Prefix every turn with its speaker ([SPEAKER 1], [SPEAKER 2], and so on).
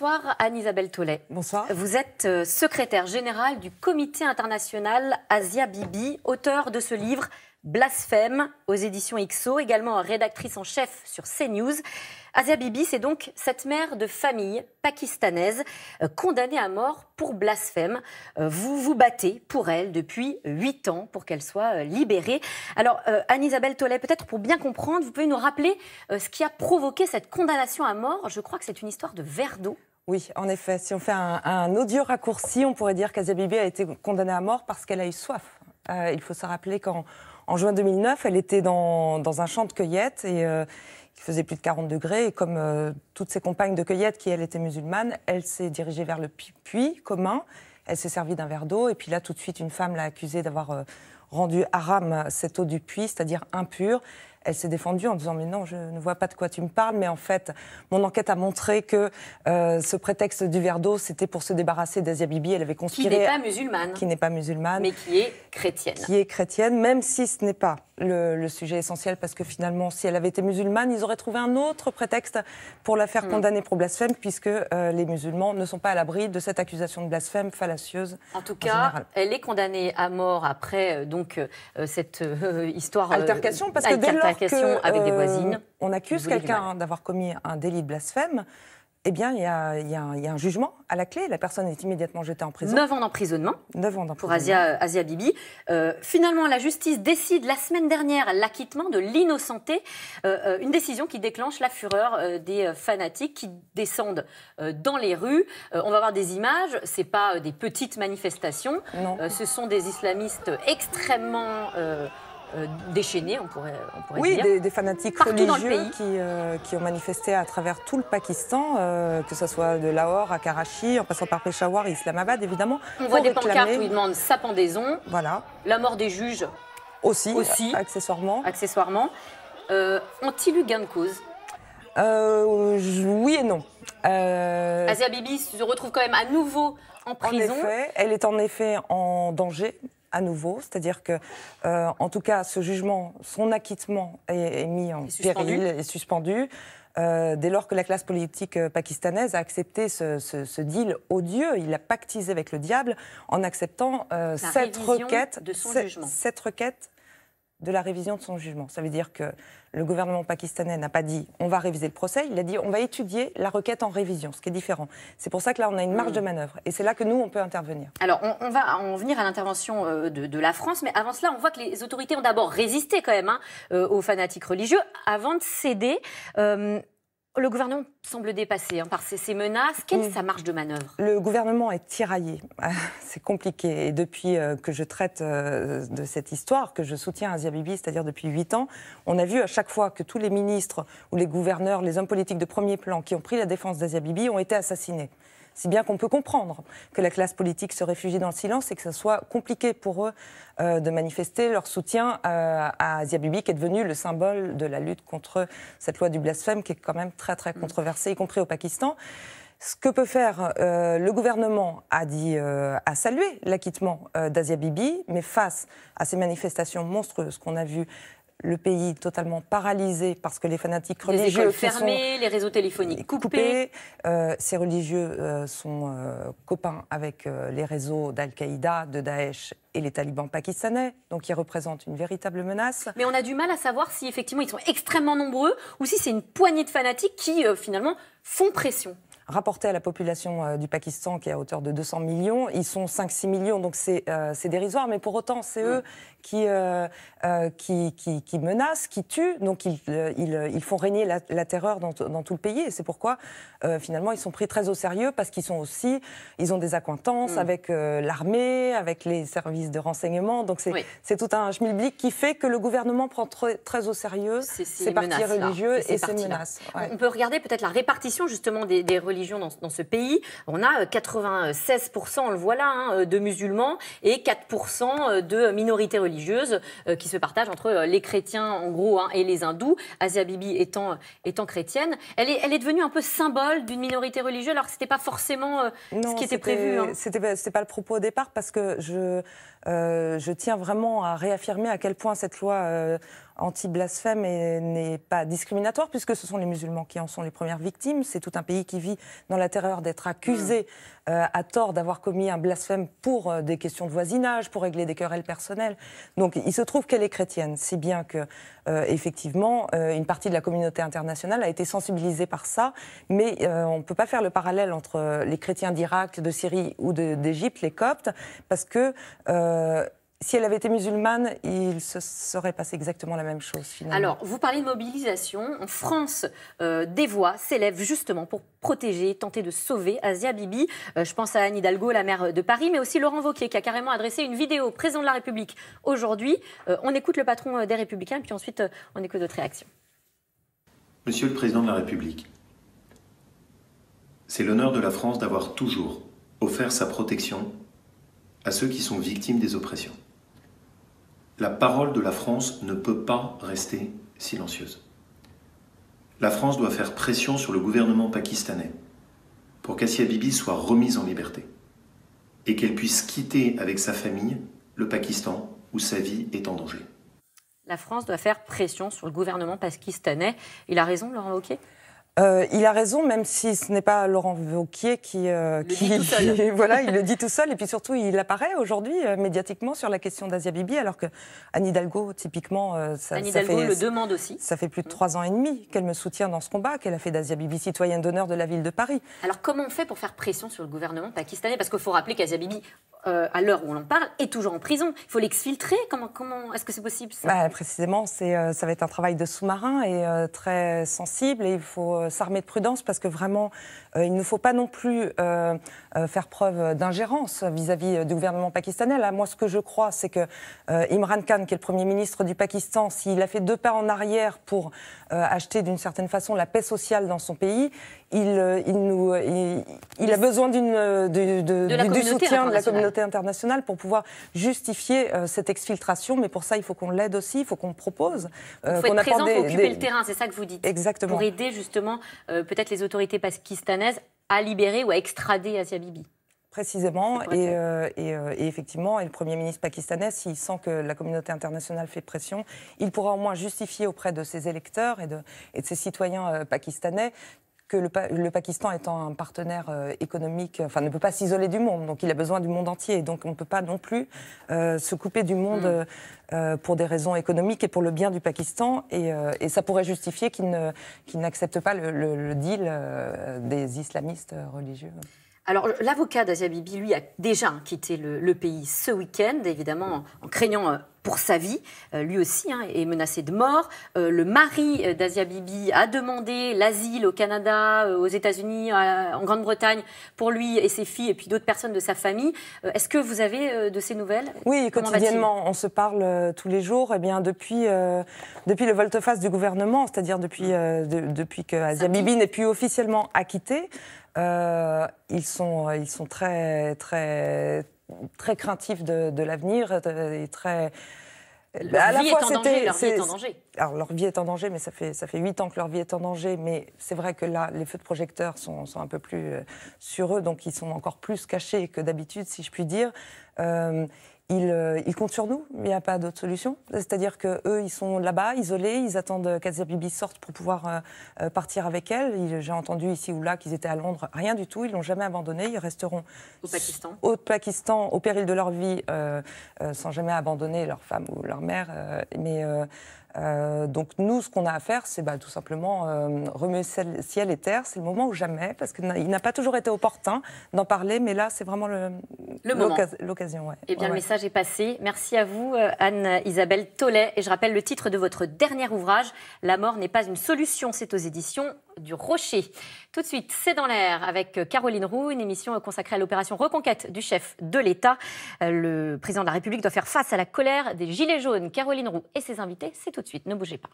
[SPEAKER 1] Bonsoir Anne-Isabelle Tollet.
[SPEAKER 2] Bonsoir.
[SPEAKER 1] Vous êtes secrétaire générale du Comité international Asia Bibi, auteur de ce livre Blasphème aux éditions IXO, également rédactrice en chef sur CNews. Asia Bibi, c'est donc cette mère de famille pakistanaise condamnée à mort pour blasphème. Vous vous battez pour elle depuis 8 ans pour qu'elle soit libérée. Alors Anne-Isabelle Tollet, peut-être pour bien comprendre, vous pouvez nous rappeler ce qui a provoqué cette condamnation à mort. Je crois que c'est une histoire de verre d'eau.
[SPEAKER 2] Oui, en effet, si on fait un audio raccourci, on pourrait dire qu'Asia Bibi a été condamnée à mort parce qu'elle a eu soif. Il faut se rappeler qu'en juin 2009, elle était dans un champ de cueillette et il faisait plus de 40 degrés. Et comme toutes ses compagnes de cueillette qui, elle, étaient musulmanes, elle s'est dirigée vers le puits commun. Elle s'est servie d'un verre d'eau. Et puis là, tout de suite, une femme l'a accusée d'avoir rendu haram cette eau du puits, c'est-à-dire impure. Elle s'est défendue en disant « mais non, je ne vois pas de quoi tu me parles ». Mais en fait, mon enquête a montré que ce prétexte du verre d'eau, c'était pour se débarrasser d'Asia Bibi. Elle avait conspiré...
[SPEAKER 1] Qui n'est pas musulmane.
[SPEAKER 2] Qui n'est pas musulmane.
[SPEAKER 1] Mais qui est chrétienne. Qui
[SPEAKER 2] est chrétienne, même si ce n'est pas le sujet essentiel, parce que finalement, si elle avait été musulmane, ils auraient trouvé un autre prétexte pour la faire condamner pour blasphème, puisque les musulmans ne sont pas à l'abri de cette accusation de blasphème fallacieuse.
[SPEAKER 1] En tout cas, elle est condamnée à mort après cette histoire...
[SPEAKER 2] Altercation, parce que dès lors
[SPEAKER 1] avec des voisines.
[SPEAKER 2] On accuse quelqu'un d'avoir commis un délit de blasphème, eh bien, il y a un jugement à la clé. La personne est immédiatement jetée en prison.
[SPEAKER 1] 9 ans d'emprisonnement pour Asia Bibi. Finalement, la justice décide la semaine dernière l'acquittement de l'innocenté. Une décision qui déclenche la fureur des fanatiques qui descendent dans les rues. On va voir des images. Ce n'est pas des petites manifestations. Ce sont des islamistes extrêmement... déchaînés, on pourrait dire.
[SPEAKER 2] Oui, des fanatiques
[SPEAKER 1] partout
[SPEAKER 2] religieux qui ont manifesté à travers tout le Pakistan, que ce soit de Lahore à Karachi, en passant par Peshawar et Islamabad, évidemment.
[SPEAKER 1] On voit des pancartes où ils demandent sa pendaison, la mort des juges
[SPEAKER 2] aussi accessoirement.
[SPEAKER 1] Ont-ils eu gain de cause?
[SPEAKER 2] Oui et non.
[SPEAKER 1] Asia Bibi se retrouve quand même à nouveau en prison.
[SPEAKER 2] En effet, elle est en effet en danger. À nouveau, c'est-à-dire que, en tout cas, ce jugement, son acquittement est mis en péril, est suspendu, dès lors que la classe politique pakistanaise a accepté ce deal odieux. Il a pactisé avec le diable en acceptant cette requête de la révision de son jugement. Ça veut dire que le gouvernement pakistanais n'a pas dit « on va réviser le procès », il a dit « on va étudier la requête en révision », ce qui est différent. C'est pour ça que là, on a une marge de manœuvre. Et c'est là que nous, on peut intervenir.
[SPEAKER 1] Alors, on va en venir à l'intervention de la France, mais avant cela, on voit que les autorités ont d'abord résisté quand même aux fanatiques religieux avant de céder. Le gouvernement semble dépassé par ces menaces. Quelle est sa marge de manœuvre?
[SPEAKER 2] Le gouvernement est tiraillé. C'est compliqué. Et depuis que je traite de cette histoire, que je soutiens Asia Bibi, c'est-à-dire depuis 8 ans, on a vu à chaque fois que tous les ministres ou les gouverneurs, les hommes politiques de premier plan qui ont pris la défense d'Asia Bibi ont été assassinés. Si bien qu'on peut comprendre que la classe politique se réfugie dans le silence et que ce soit compliqué pour eux de manifester leur soutien à Asia Bibi, qui est devenue le symbole de la lutte contre cette loi du blasphème, qui est quand même très très controversée, y compris au Pakistan. Ce que peut faire le gouvernement a salué l'acquittement d'Asia Bibi, mais face à ces manifestations monstrueuses qu'on a vues, le pays totalement paralysé parce que les fanatiques religieux...
[SPEAKER 1] Les écoles fermées, les réseaux téléphoniques coupés.
[SPEAKER 2] Ces religieux sont copains avec les réseaux d'Al-Qaïda, de Daesh et les talibans pakistanais, donc ils représentent une véritable menace.
[SPEAKER 1] Mais on a du mal à savoir si effectivement ils sont extrêmement nombreux ou si c'est une poignée de fanatiques qui finalement font pression.
[SPEAKER 2] Rapporté à la population du Pakistan, qui est à hauteur de 200 millions, ils sont 5-6 millions, donc c'est dérisoire, mais pour autant, c'est eux qui menacent, qui tuent, donc ils font régner la terreur dans tout le pays, et c'est pourquoi, finalement, ils sont pris très au sérieux, parce qu'ils ils ont des accointances avec l'armée, avec les services de renseignement, donc c'est tout un schmilblick qui fait que le gouvernement prend très au sérieux ces partis religieux et ces menaces.
[SPEAKER 1] On peut regarder peut-être la répartition, justement, des religions dans ce pays. On a 96%, on le voit là, de musulmans et 4% de minorités religieuses qui se partagent entre les chrétiens, en gros, et les hindous. Asia Bibi étant chrétienne. Elle est devenue un peu symbole d'une minorité religieuse, alors que ce n'était pas forcément ce qui était prévu.
[SPEAKER 2] C'était pas le propos au départ, parce que je tiens vraiment à réaffirmer à quel point cette loi anti-blasphème n'est pas discriminatoire, puisque ce sont les musulmans qui en sont les premières victimes. C'est tout un pays qui vit dans la terreur d'être accusé à tort d'avoir commis un blasphème pour des questions de voisinage, pour régler des querelles personnelles. Donc il se trouve qu'elle est chrétienne, si bien que, effectivement, une partie de la communauté internationale a été sensibilisée par ça, mais on ne peut pas faire le parallèle entre les chrétiens d'Irak, de Syrie ou d'Égypte, les Coptes, parce que si elle avait été musulmane, il se serait passé exactement la même chose, finalement.
[SPEAKER 1] Alors, vous parlez de mobilisation. En France, des voix s'élèvent justement pour protéger, tenter de sauver Asia Bibi. Je pense à Anne Hidalgo, la maire de Paris, mais aussi Laurent Wauquiez, qui a carrément adressé une vidéo au président de la République aujourd'hui. On écoute le patron des Républicains, puis ensuite, on écoute d'autres réactions.
[SPEAKER 3] Monsieur le Président de la République, c'est l'honneur de la France d'avoir toujours offert sa protection à ceux qui sont victimes des oppressions. La parole de la France ne peut pas rester silencieuse. La France doit faire pression sur le gouvernement pakistanais pour qu'Asia Bibi soit remise en liberté et qu'elle puisse quitter avec sa famille le Pakistan où sa vie est en danger.
[SPEAKER 1] La France doit faire pression sur le gouvernement pakistanais. Il a raison, Laurent Wauquiez ?
[SPEAKER 2] Il a raison, même si ce n'est pas Laurent Wauquiez qui voilà, il le dit tout seul. Et puis surtout, il apparaît aujourd'hui médiatiquement sur la question d'Asia Bibi, alors que Anne Hidalgo, typiquement,
[SPEAKER 1] Anne Hidalgo le demande aussi.
[SPEAKER 2] Ça fait plus de 3 ans et demi qu'elle me soutient dans ce combat, qu'elle a fait d'Asia Bibi citoyenne d'honneur de la ville de Paris.
[SPEAKER 1] Alors comment on fait pour faire pression sur le gouvernement pakistanais ? Parce qu'il faut rappeler qu'Asia Bibi, à l'heure où on en parle, est toujours en prison. Il faut l'exfiltrer. Comment est-ce que c'est possible ça ?
[SPEAKER 2] Précisément, ça va être un travail de sous-marin et très sensible. Et il faut s'armer de prudence parce que vraiment, il ne faut pas non plus faire preuve d'ingérence vis-à-vis du gouvernement pakistanais. Là, moi, ce que je crois, c'est que Imran Khan, qui est le Premier ministre du Pakistan, s'il a fait 2 pas en arrière pour acheter d'une certaine façon la paix sociale dans son pays, il a besoin du soutien de la communauté internationale pour pouvoir justifier cette exfiltration. Mais pour ça, il faut qu'on l'aide aussi, il faut qu'on propose.
[SPEAKER 1] Il faut être présent, il faut occuper le terrain, c'est ça que vous dites.
[SPEAKER 2] Exactement.
[SPEAKER 1] Pour aider justement peut-être les autorités pakistanaises à libérer ou à extrader Asia Bibi.
[SPEAKER 2] Précisément, et effectivement, et le Premier ministre pakistanais, s'il sent que la communauté internationale fait pression, il pourra au moins justifier auprès de ses électeurs et de ses citoyens pakistanais que le Pakistan étant un partenaire économique, ne peut pas s'isoler du monde, donc il a besoin du monde entier. Donc on ne peut pas non plus se couper du monde pour des raisons économiques et pour le bien du Pakistan. Et ça pourrait justifier qu'il n'accepte pas le deal des islamistes religieux.
[SPEAKER 1] Alors, l'avocat d'Asia Bibi, lui, a déjà quitté le pays ce week-end, évidemment en craignant pour sa vie. Lui aussi est menacé de mort. Le mari d'Asia Bibi a demandé l'asile au Canada, aux États-Unis, en Grande-Bretagne, pour lui et ses filles, et puis d'autres personnes de sa famille. Est-ce que vous avez de ces nouvelles ?
[SPEAKER 2] Oui, quotidiennement, on se parle tous les jours. Eh bien, depuis le volte-face du gouvernement, c'est-à-dire depuis que Asia Bibi n'est plus officiellement acquittée, ils sont très, très, très craintifs de l'avenir et très.
[SPEAKER 1] Leur vie est en danger.
[SPEAKER 2] Alors, leur vie est en danger, mais ça fait 8 ans que leur vie est en danger. Mais c'est vrai que là, les feux de projecteurs sont un peu plus sur eux, donc ils sont encore plus cachés que d'habitude, si je puis dire. Ils comptent sur nous, il n'y a pas d'autre solution. C'est-à-dire qu'eux, ils sont là-bas, isolés, ils attendent qu'Asia Bibi sorte pour pouvoir partir avec elle. J'ai entendu ici ou là qu'ils étaient à Londres, rien du tout, ils ne l'ont jamais abandonné, ils resteront au Pakistan, au péril de leur vie, sans jamais abandonner leur femme ou leur mère. Donc nous, ce qu'on a à faire, c'est tout simplement remuer ciel et terre. C'est le moment ou jamais, parce qu'il n'a pas toujours été opportun d'en parler, mais là, c'est vraiment l'occasion. Ouais.
[SPEAKER 1] Eh bien, le message est passé. Merci à vous, Anne-Isabelle Tollet. Et je rappelle le titre de votre dernier ouvrage, « La mort n'est pas une solution », c'est aux éditions du Rocher. Tout de suite, c'est dans l'air avec Caroline Roux, une émission consacrée à l'opération Reconquête du chef de l'État. Le président de la République doit faire face à la colère des Gilets jaunes. Caroline Roux et ses invités, c'est tout de suite. Ne bougez pas.